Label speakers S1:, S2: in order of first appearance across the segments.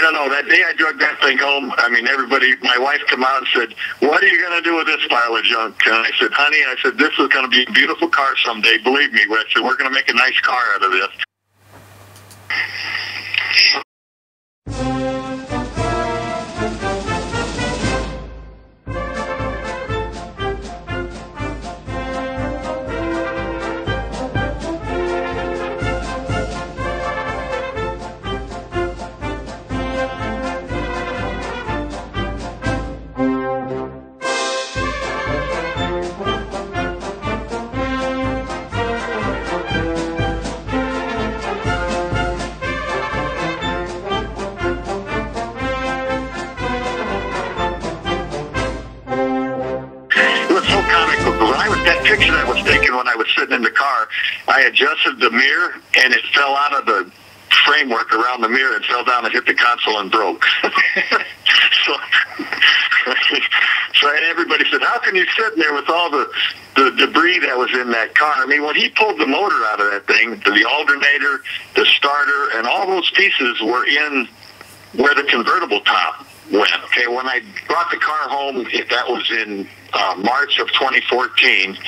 S1: don't know. That day I drug that thing home, I mean, everybody, my wife come out and said, what are you going to do with this pile of junk? And I said, honey, I said, this is going to be a beautiful car someday. Believe me. I said, we're going to make a nice car out of this. Picture I was taking when I was sitting in the car, I adjusted the mirror and it fell out of the framework around the mirror and fell down and hit the console and broke. So everybody said, how can you sit in there with all the debris that was in that car? I mean, when he pulled the motor out of that thing, the alternator, the starter, and all those pieces were in where the convertible top went. Okay, when I brought the car home, that was in March of 2014.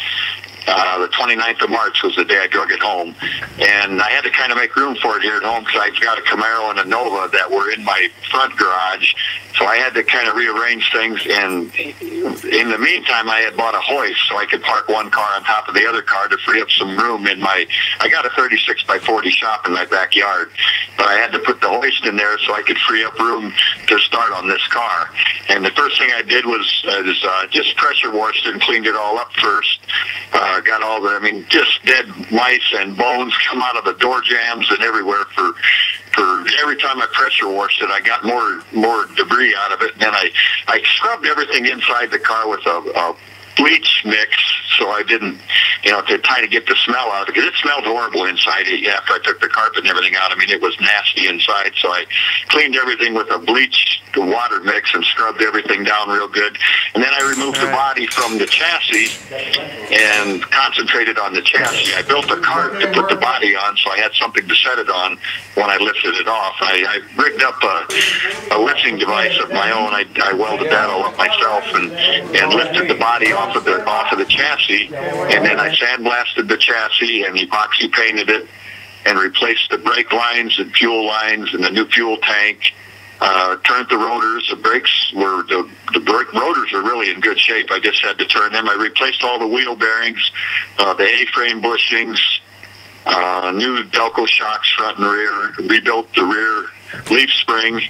S1: The 29th of March was the day I drug it home. And I had to kind of make room for it here at home because I've got a Camaro and a Nova that were in my front garage. So I had to kind of rearrange things. And in the meantime, I had bought a hoist so I could park one car on top of the other car to free up some room in my, I got a 36 by 40 shop in my backyard. But I had to put the hoist in there so I could free up room to start on this car. And the first thing I did was just pressure washed it and cleaned it all up first. Got all the, I mean, just dead mice and bones come out of the door jams and everywhere. For every time I pressure washed it, I got more debris out of it. And then I scrubbed everything inside the car with a bleach mix, so I didn't, to try to get the smell out, because it smelled horrible inside it after I took the carpet and everything out. I mean, it was nasty inside, so I cleaned everything with a bleach water mix and scrubbed everything down real good. And then I removed the body from the chassis and concentrated on the chassis. I built a cart to put the body on, so I had something to set it on when I lifted it off. I rigged up a lifting device of my own. I welded that all up myself and lifted the body off of the chassis, and then I sandblasted the chassis and epoxy painted it and replaced the brake lines and fuel lines and the new fuel tank. Turned the rotors. The brakes were, the brake rotors are really in good shape. I just had to turn them. I replaced all the wheel bearings, the A-frame bushings, new Delco shocks front and rear, rebuilt the rear leaf spring,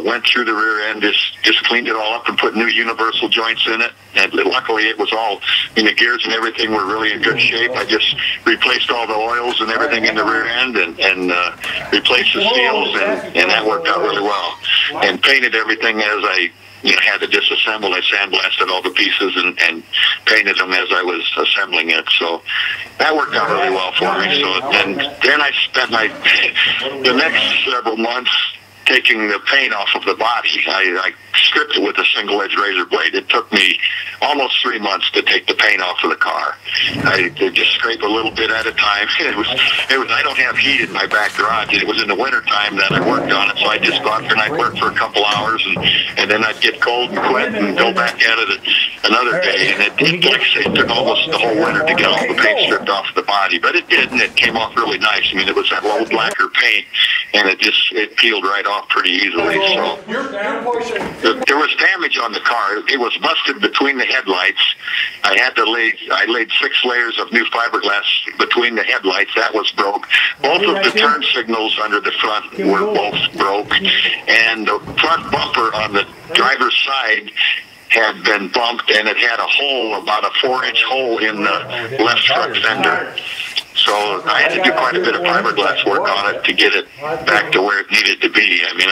S1: went through the rear end, just cleaned it all up and put new universal joints in it. And luckily it was all, the gears and everything were really in good shape. I just replaced all the oils and everything in the rear end and replaced the seals, and that worked out really well. And painted everything as I had to disassemble. I sandblasted all the pieces and painted them as I was assembling it. So that worked out really well for me. So then I spent the next several months taking the paint off of the body. I stripped it with a single-edge razor blade. It took me almost 3 months to take the paint off of the car. I just scrape a little bit at a time. It was. I don't have heat in my back garage. It was in the winter time that I worked on it, so I just go out there and I'd work for a couple hours, and then I'd get cold and quit and go back at it another day. And it like I say, it took almost the whole winter to get all the paint stripped off the body, but it did, and it came off really nice. I mean, it was that low lacquer paint, and it peeled right off pretty easily. So there was damage on the car. It was busted between the headlights. I laid 6 layers of new fiberglass between the headlights. That was broke. Both of the turn signals under the front were both broke, and the front bumper on the driver's side had been bumped, and it had a hole, about a 4-inch hole in the left front fender. So I had to do quite a bit of fiberglass work on it to get it back to where it needed to be. I mean,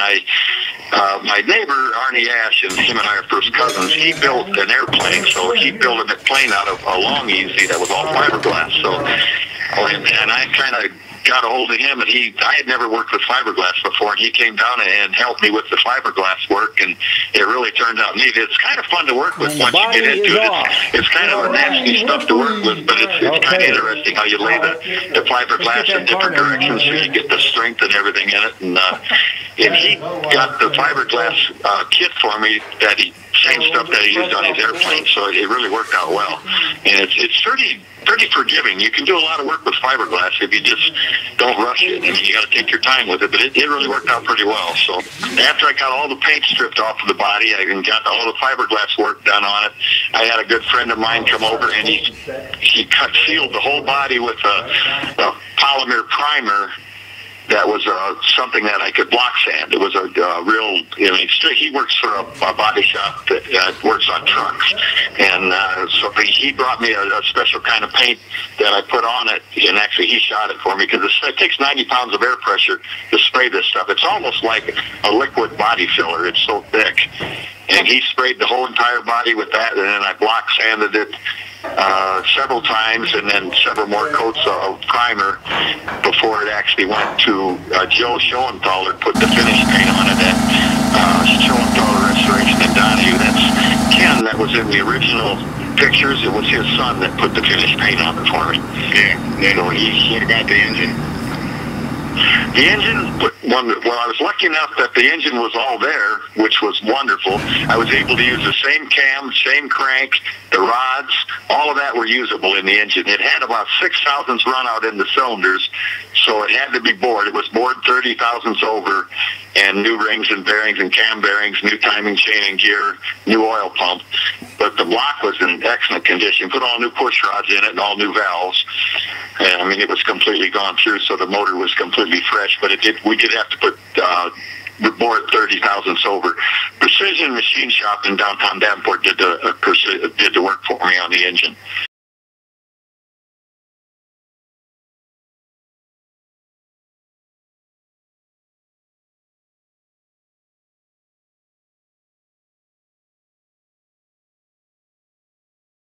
S1: my neighbor, Arnie Ash, and him and I are first cousins, he built an airplane, so he built a plane out of a long easy that was all fiberglass. So, and I kind of got a hold of him, and I had never worked with fiberglass before, and he came down and helped me with the fiberglass work, and it really turned out neat. It's kind of fun to work with once you get into it. It's kind of a nasty stuff to work with, but it's kind of interesting how you lay the fiberglass in different directions so you get the strength and everything in it. And and he got the fiberglass kit for me that same stuff that he used on his airplane, so it really worked out well. And it's pretty forgiving. You can do a lot of work with fiberglass if you just don't rush it. I mean, you got to take your time with it, but it really worked out pretty well. So after I got all the paint stripped off of the body, I got all the fiberglass work done on it. I had a good friend of mine come over, and he sealed the whole body with a polymer primer that was something that I could block sand. It was a real, he works for a body shop that works on trucks. And so he brought me a special kind of paint that I put on it, and actually he shot it for me, because it takes 90 pounds of air pressure to spray this stuff. It's almost like a liquid body filler. It's so thick. And he sprayed the whole entire body with that, and then I block sanded it several times, and then several more coats of primer before it actually went to Joe Schoenthaler, put the finish paint on it at Schoenthaler Restoration in Donahue. That's Ken that was in the original pictures. It was his son that put the finish paint on it for me.
S2: Yeah. So what about the engine?
S1: The engine, well, I was lucky enough that the engine was all there, which was wonderful. I was able to use the same cam, same crank, the rods, all of that were usable in the engine. It had about 6 thousandths run out in the cylinders, so it had to be bored. It was bored 30 thousandths over, and new rings and bearings and cam bearings, new timing chain and gear, new oil pump. But the block was in excellent condition. Put all new push rods in it and all new valves. And I mean, it was completely gone through, so the motor was completely fresh. But we did have to put bore it 30 thousandths over. Precision Machine Shop in downtown Davenport did the work for me on the engine.